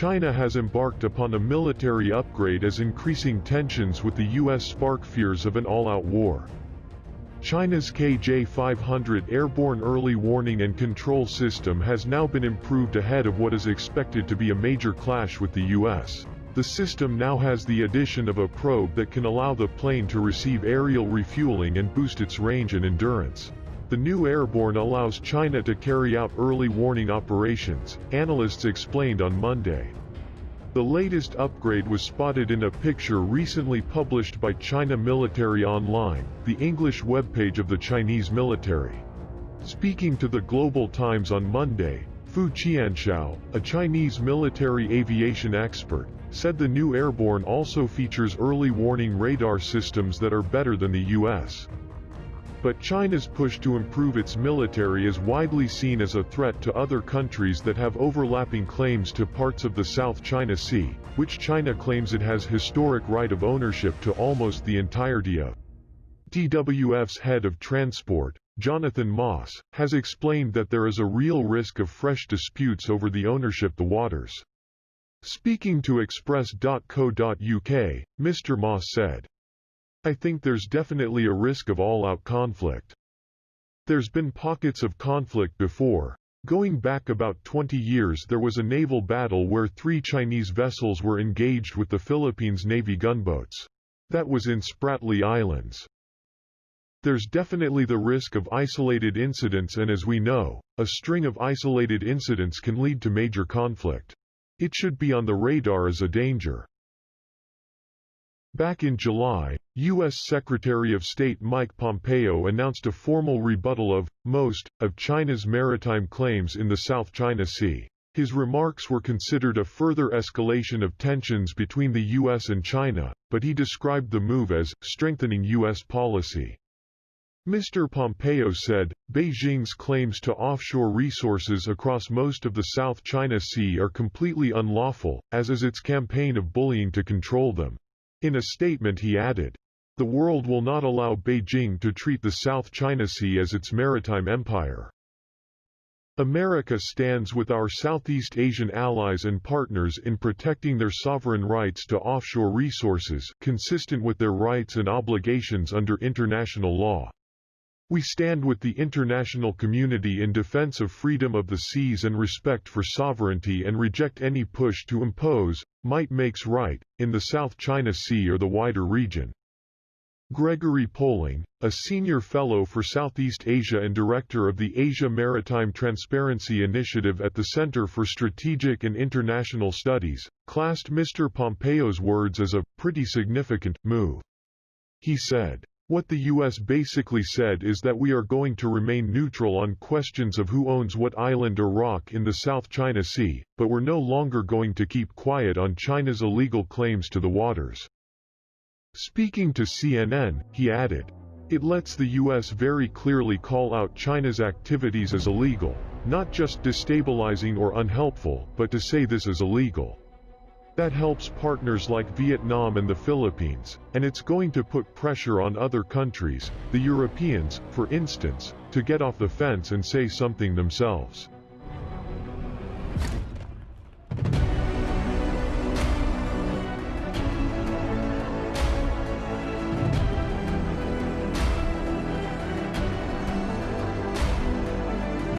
China has embarked upon a military upgrade as increasing tensions with the US spark fears of an all-out war. China's KJ-500 airborne early warning and control system has now been improved ahead of what is expected to be a major clash with the US. The system now has the addition of a probe that can allow the plane to receive aerial refueling and boost its range and endurance. The new airborne allows China to carry out early warning operations, analysts explained on Monday. The latest upgrade was spotted in a picture recently published by China Military Online, the English webpage of the Chinese military. Speaking to the Global Times on Monday, Fu Qianshao, a Chinese military aviation expert, said the new airborne also features early warning radar systems that are better than the US. But China's push to improve its military is widely seen as a threat to other countries that have overlapping claims to parts of the South China Sea, which China claims it has historic right of ownership to almost the entirety of. TWF's head of transport, Jonathan Moss, has explained that there is a real risk of fresh disputes over the ownership of the waters. Speaking to Express.co.uk, Mr. Moss said, "I think there's definitely a risk of all-out conflict. There's been pockets of conflict before. Going back about 20 years there was a naval battle where 3 Chinese vessels were engaged with the Philippines Navy gunboats. That was in Spratly Islands. There's definitely the risk of isolated incidents, and as we know, a string of isolated incidents can lead to major conflict. It should be on the radar as a danger." Back in July, U.S. Secretary of State Mike Pompeo announced a formal rebuttal of most of China's maritime claims in the South China Sea. His remarks were considered a further escalation of tensions between the U.S. and China, but he described the move as strengthening U.S. policy. Mr. Pompeo said, "Beijing's claims to offshore resources across most of the South China Sea are completely unlawful, as is its campaign of bullying to control them." In a statement he added, "The world will not allow Beijing to treat the South China Sea as its maritime empire. America stands with our Southeast Asian allies and partners in protecting their sovereign rights to offshore resources, consistent with their rights and obligations under international law. We stand with the international community in defense of freedom of the seas and respect for sovereignty, and reject any push to impose might makes right in the South China Sea or the wider region." Gregory Poling, a senior fellow for Southeast Asia and director of the Asia Maritime Transparency Initiative at the Center for Strategic and International Studies, classed Mr. Pompeo's words as a pretty significant move. He said, "What the U.S. basically said is that we are going to remain neutral on questions of who owns what island or rock in the South China Sea, but we're no longer going to keep quiet on China's illegal claims to the waters." Speaking to CNN, he added, "It lets the U.S. very clearly call out China's activities as illegal, not just destabilizing or unhelpful, but to say this is illegal. That helps partners like Vietnam and the Philippines, and it's going to put pressure on other countries, the Europeans, for instance, to get off the fence and say something themselves."